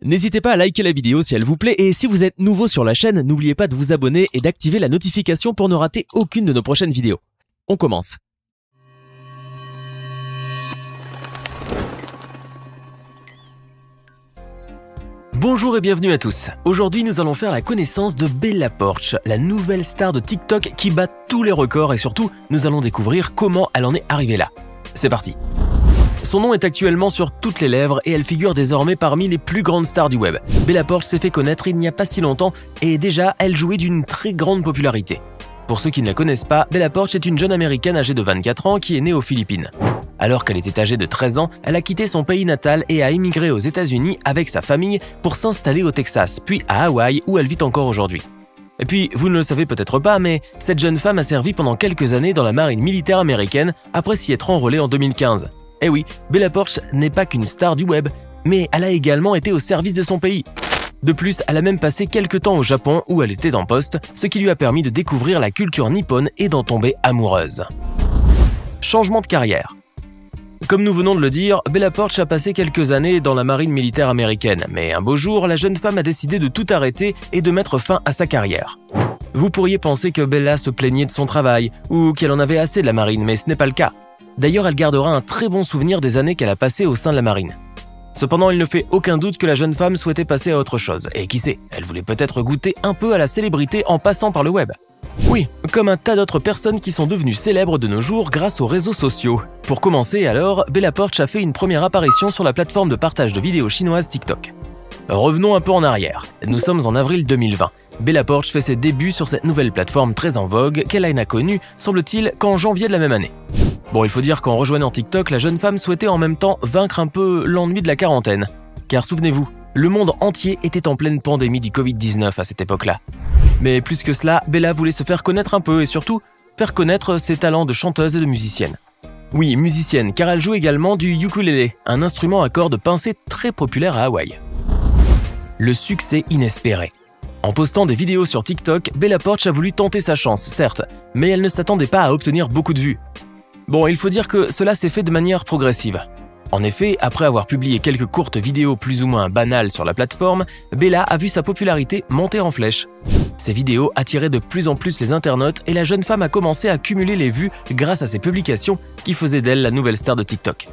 N'hésitez pas à liker la vidéo si elle vous plaît et si vous êtes nouveau sur la chaîne, n'oubliez pas de vous abonner et d'activer la notification pour ne rater aucune de nos prochaines vidéos. On commence. Bonjour et bienvenue à tous. Aujourd'hui, nous allons faire la connaissance de Bella Poarch, la nouvelle star de TikTok qui bat tous les records et surtout, nous allons découvrir comment elle en est arrivée là. C'est parti. Son nom est actuellement sur toutes les lèvres et elle figure désormais parmi les plus grandes stars du web. Bella Poarch s'est fait connaître il n'y a pas si longtemps et déjà, elle jouait d'une très grande popularité. Pour ceux qui ne la connaissent pas, Bella Poarch est une jeune américaine âgée de 24 ans qui est née aux Philippines. Alors qu'elle était âgée de 13 ans, elle a quitté son pays natal et a émigré aux États-Unis avec sa famille pour s'installer au Texas, puis à Hawaï où elle vit encore aujourd'hui. Et puis, vous ne le savez peut-être pas, mais cette jeune femme a servi pendant quelques années dans la marine militaire américaine après s'y être enrôlée en 2015. Eh oui, Bella Poarch n'est pas qu'une star du web, mais elle a également été au service de son pays. De plus, elle a même passé quelques temps au Japon où elle était en poste, ce qui lui a permis de découvrir la culture nippone et d'en tomber amoureuse. Changement de carrière. Comme nous venons de le dire, Bella Poarch a passé quelques années dans la marine militaire américaine, mais un beau jour, la jeune femme a décidé de tout arrêter et de mettre fin à sa carrière. Vous pourriez penser que Bella se plaignait de son travail ou qu'elle en avait assez de la marine, mais ce n'est pas le cas. D'ailleurs, elle gardera un très bon souvenir des années qu'elle a passées au sein de la marine. Cependant, il ne fait aucun doute que la jeune femme souhaitait passer à autre chose. Et qui sait, elle voulait peut-être goûter un peu à la célébrité en passant par le web. Oui, comme un tas d'autres personnes qui sont devenues célèbres de nos jours grâce aux réseaux sociaux. Pour commencer alors, Bella Poarch a fait une première apparition sur la plateforme de partage de vidéos chinoise TikTok. Revenons un peu en arrière. Nous sommes en avril 2020. Bella Poarch fait ses débuts sur cette nouvelle plateforme très en vogue qu'elle n'a connue, semble-t-il, qu'en janvier de la même année. Bon, il faut dire qu'en rejoignant TikTok, la jeune femme souhaitait en même temps vaincre un peu l'ennui de la quarantaine. Car souvenez-vous, le monde entier était en pleine pandémie du Covid-19 à cette époque-là. Mais plus que cela, Bella voulait se faire connaître un peu et surtout, faire connaître ses talents de chanteuse et de musicienne. Oui, musicienne, car elle joue également du ukulélé, un instrument à cordes pincées très populaire à Hawaï. Le succès inespéré. En postant des vidéos sur TikTok, Bella Poarch a voulu tenter sa chance, certes, mais elle ne s'attendait pas à obtenir beaucoup de vues. Bon, il faut dire que cela s'est fait de manière progressive. En effet, après avoir publié quelques courtes vidéos plus ou moins banales sur la plateforme, Bella a vu sa popularité monter en flèche. Ces vidéos attiraient de plus en plus les internautes et la jeune femme a commencé à cumuler les vues grâce à ses publications qui faisaient d'elle la nouvelle star de TikTok.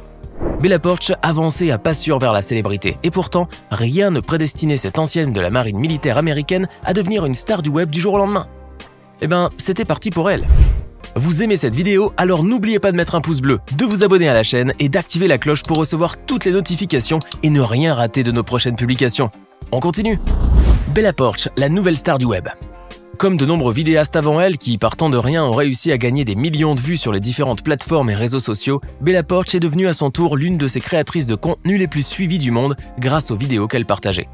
Bella Poarch avançait à pas sûr vers la célébrité et pourtant, rien ne prédestinait cette ancienne de la marine militaire américaine à devenir une star du web du jour au lendemain. Eh ben, c'était parti pour elle. Vous aimez cette vidéo, alors n'oubliez pas de mettre un pouce bleu, de vous abonner à la chaîne et d'activer la cloche pour recevoir toutes les notifications et ne rien rater de nos prochaines publications. On continue. Bella Poarch, la nouvelle star du web. Comme de nombreux vidéastes avant elle qui, partant de rien, ont réussi à gagner des millions de vues sur les différentes plateformes et réseaux sociaux, Bella Poarch est devenue à son tour l'une de ces créatrices de contenu les plus suivies du monde grâce aux vidéos qu'elle partageait.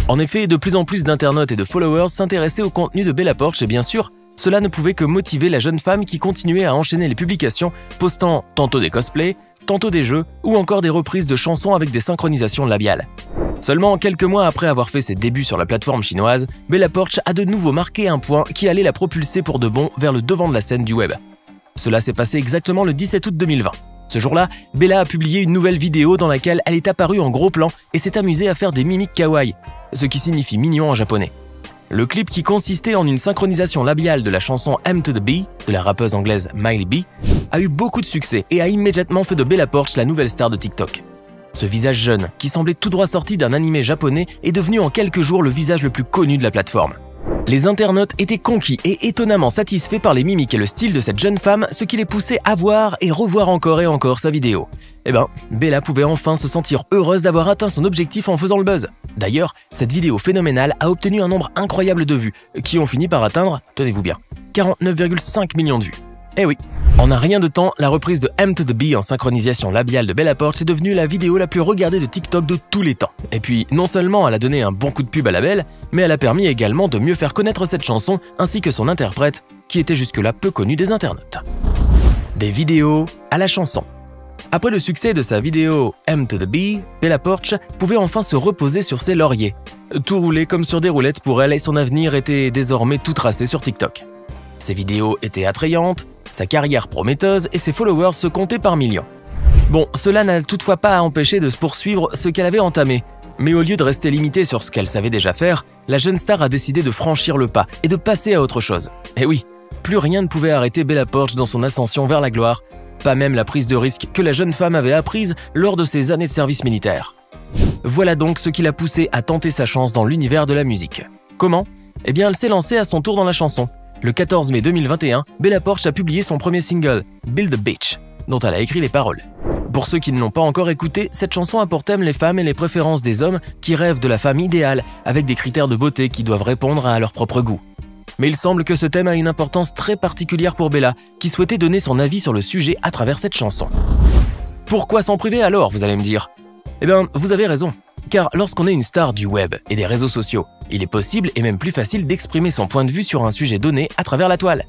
En effet, de plus en plus d'internautes et de followers s'intéressaient au contenu de Bella Poarch et bien sûr, cela ne pouvait que motiver la jeune femme qui continuait à enchaîner les publications, postant tantôt des cosplays, tantôt des jeux ou encore des reprises de chansons avec des synchronisations labiales. Seulement quelques mois après avoir fait ses débuts sur la plateforme chinoise, Bella Poarch a de nouveau marqué un point qui allait la propulser pour de bon vers le devant de la scène du web. Cela s'est passé exactement le 17 août 2020. Ce jour-là, Bella a publié une nouvelle vidéo dans laquelle elle est apparue en gros plan et s'est amusée à faire des mimiques kawaii, ce qui signifie mignon en japonais. Le clip qui consistait en une synchronisation labiale de la chanson M to the B de la rappeuse anglaise Miley B a eu beaucoup de succès et a immédiatement fait de Bella Poarch la nouvelle star de TikTok. Ce visage jeune, qui semblait tout droit sorti d'un animé japonais, est devenu en quelques jours le visage le plus connu de la plateforme. Les internautes étaient conquis et étonnamment satisfaits par les mimiques et le style de cette jeune femme, ce qui les poussait à voir et revoir encore et encore sa vidéo. Eh ben, Bella pouvait enfin se sentir heureuse d'avoir atteint son objectif en faisant le buzz. D'ailleurs, cette vidéo phénoménale a obtenu un nombre incroyable de vues, qui ont fini par atteindre, tenez-vous bien, 49,5 millions de vues. Eh oui. En un rien de temps, la reprise de M to the B en synchronisation labiale de Bella Poarch est devenue la vidéo la plus regardée de TikTok de tous les temps. Et puis, non seulement elle a donné un bon coup de pub à la belle, mais elle a permis également de mieux faire connaître cette chanson ainsi que son interprète, qui était jusque-là peu connu des internautes. Des vidéos à la chanson. Après le succès de sa vidéo M to the B, Bella Poarch pouvait enfin se reposer sur ses lauriers. Tout roulait comme sur des roulettes pour elle et son avenir était désormais tout tracé sur TikTok. Ses vidéos étaient attrayantes, sa carrière prometteuse et ses followers se comptaient par millions. Bon, cela n'a toutefois pas empêché de se poursuivre ce qu'elle avait entamé. Mais au lieu de rester limitée sur ce qu'elle savait déjà faire, la jeune star a décidé de franchir le pas et de passer à autre chose. Et oui, plus rien ne pouvait arrêter Bella Poarch dans son ascension vers la gloire, pas même la prise de risque que la jeune femme avait apprise lors de ses années de service militaire. Voilà donc ce qui l'a poussée à tenter sa chance dans l'univers de la musique. Comment ? Eh bien, elle s'est lancée à son tour dans la chanson. Le 14 mai 2021, Bella Poarch a publié son premier single, Build a Bitch, dont elle a écrit les paroles. Pour ceux qui ne l'ont pas encore écouté, cette chanson a pour thème les femmes et les préférences des hommes qui rêvent de la femme idéale avec des critères de beauté qui doivent répondre à leur propre goût. Mais il semble que ce thème a une importance très particulière pour Bella, qui souhaitait donner son avis sur le sujet à travers cette chanson. Pourquoi s'en priver alors, vous allez me dire ? Eh bien, vous avez raison, car lorsqu'on est une star du web et des réseaux sociaux, il est possible et même plus facile d'exprimer son point de vue sur un sujet donné à travers la toile.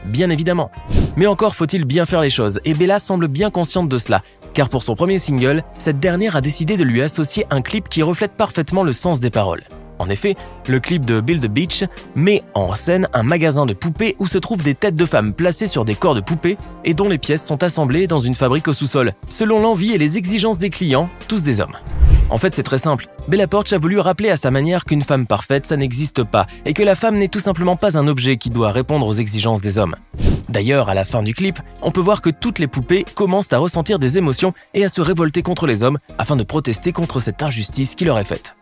Bien évidemment. Mais encore faut-il bien faire les choses, et Bella semble bien consciente de cela, car pour son premier single, cette dernière a décidé de lui associer un clip qui reflète parfaitement le sens des paroles. En effet, le clip de Build a Bitch met en scène un magasin de poupées où se trouvent des têtes de femmes placées sur des corps de poupées et dont les pièces sont assemblées dans une fabrique au sous-sol, selon l'envie et les exigences des clients, tous des hommes. En fait, c'est très simple. Bella Poarch a voulu rappeler à sa manière qu'une femme parfaite, ça n'existe pas, et que la femme n'est tout simplement pas un objet qui doit répondre aux exigences des hommes. D'ailleurs, à la fin du clip, on peut voir que toutes les poupées commencent à ressentir des émotions et à se révolter contre les hommes afin de protester contre cette injustice qui leur est faite.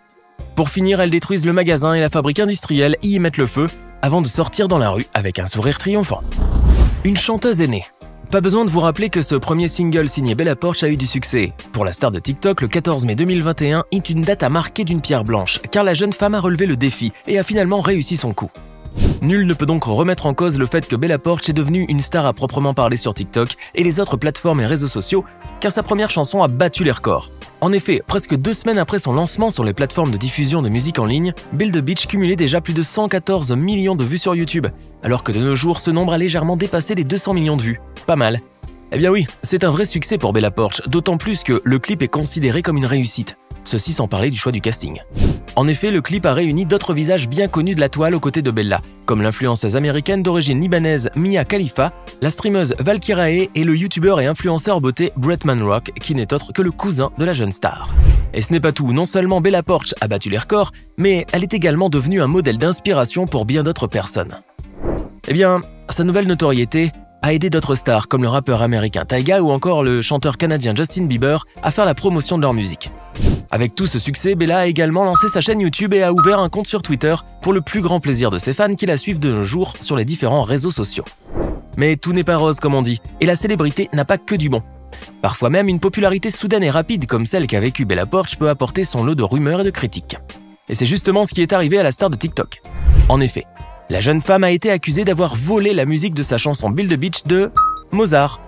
Pour finir, elles détruisent le magasin et la fabrique industrielle et y mettent le feu, avant de sortir dans la rue avec un sourire triomphant. Une chanteuse est née. Pas besoin de vous rappeler que ce premier single signé Bella Poarch a eu du succès. Pour la star de TikTok, le 14 mai 2021 est une date à marquer d'une pierre blanche, car la jeune femme a relevé le défi et a finalement réussi son coup. Nul ne peut donc remettre en cause le fait que Bella Poarch est devenue une star à proprement parler sur TikTok et les autres plateformes et réseaux sociaux, car sa première chanson a battu les records. En effet, presque 2 semaines après son lancement sur les plateformes de diffusion de musique en ligne, Build a Bitch cumulait déjà plus de 114 millions de vues sur YouTube, alors que de nos jours, ce nombre a légèrement dépassé les 200 millions de vues. Pas mal. Eh bien oui, c'est un vrai succès pour Bella Poarch, d'autant plus que le clip est considéré comme une réussite. Ceci sans parler du choix du casting. En effet, le clip a réuni d'autres visages bien connus de la toile aux côtés de Bella, comme l'influenceuse américaine d'origine libanaise Mia Khalifa, la streameuse Valkyrae et le youtubeur et influenceur beauté Bretman Rock, qui n'est autre que le cousin de la jeune star. Et ce n'est pas tout, non seulement Bella Poarch a battu les records, mais elle est également devenue un modèle d'inspiration pour bien d'autres personnes. Eh bien, sa nouvelle notoriété a aidé d'autres stars comme le rappeur américain Tyga ou encore le chanteur canadien Justin Bieber à faire la promotion de leur musique. Avec tout ce succès, Bella a également lancé sa chaîne YouTube et a ouvert un compte sur Twitter pour le plus grand plaisir de ses fans qui la suivent de nos jours sur les différents réseaux sociaux. Mais tout n'est pas rose comme on dit, et la célébrité n'a pas que du bon. Parfois même, une popularité soudaine et rapide comme celle qu'a vécue Bella Poarch peut apporter son lot de rumeurs et de critiques. Et c'est justement ce qui est arrivé à la star de TikTok. En effet, la jeune femme a été accusée d'avoir volé la musique de sa chanson Build a Bitch de Mozart.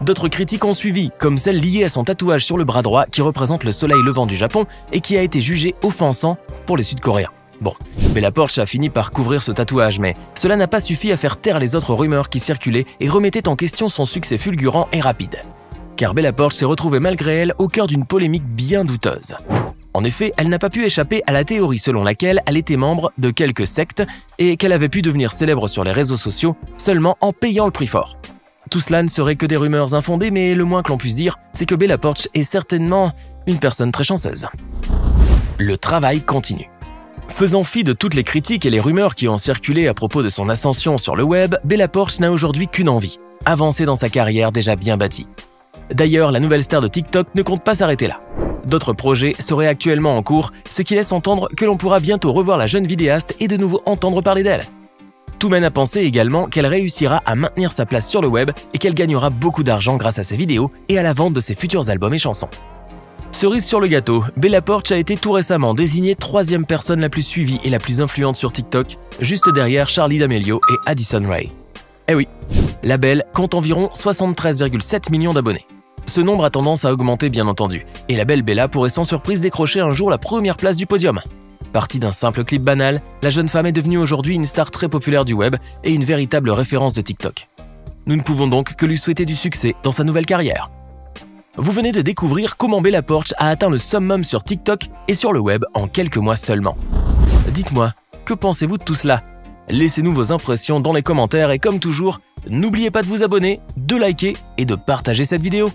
D'autres critiques ont suivi, comme celle liée à son tatouage sur le bras droit qui représente le soleil levant du Japon et qui a été jugé offensant pour les Sud-Coréens. Bon, Bella Poarch a fini par couvrir ce tatouage, mais cela n'a pas suffi à faire taire les autres rumeurs qui circulaient et remettaient en question son succès fulgurant et rapide. Car Bella Poarch s'est retrouvée malgré elle au cœur d'une polémique bien douteuse. En effet, elle n'a pas pu échapper à la théorie selon laquelle elle était membre de quelques sectes et qu'elle avait pu devenir célèbre sur les réseaux sociaux seulement en payant le prix fort. Tout cela ne serait que des rumeurs infondées, mais le moins que l'on puisse dire, c'est que Bella Poarch est certainement une personne très chanceuse. Le travail continue. Faisant fi de toutes les critiques et les rumeurs qui ont circulé à propos de son ascension sur le web, Bella Poarch n'a aujourd'hui qu'une envie, avancer dans sa carrière déjà bien bâtie. D'ailleurs, la nouvelle star de TikTok ne compte pas s'arrêter là. D'autres projets seraient actuellement en cours, ce qui laisse entendre que l'on pourra bientôt revoir la jeune vidéaste et de nouveau entendre parler d'elle. Tout mène à penser également qu'elle réussira à maintenir sa place sur le web et qu'elle gagnera beaucoup d'argent grâce à ses vidéos et à la vente de ses futurs albums et chansons. Cerise sur le gâteau, Bella Poarch a été tout récemment désignée 3e personne la plus suivie et la plus influente sur TikTok, juste derrière Charli D'Amelio et Addison Rae. Eh oui, la belle compte environ 73,7 millions d'abonnés. Ce nombre a tendance à augmenter bien entendu, et la belle Bella pourrait sans surprise décrocher un jour la première place du podium. Partie d'un simple clip banal, la jeune femme est devenue aujourd'hui une star très populaire du web et une véritable référence de TikTok. Nous ne pouvons donc que lui souhaiter du succès dans sa nouvelle carrière. Vous venez de découvrir comment Bella Poarch a atteint le summum sur TikTok et sur le web en quelques mois seulement. Dites-moi, que pensez-vous de tout cela? Laissez-nous vos impressions dans les commentaires et comme toujours, n'oubliez pas de vous abonner, de liker et de partager cette vidéo.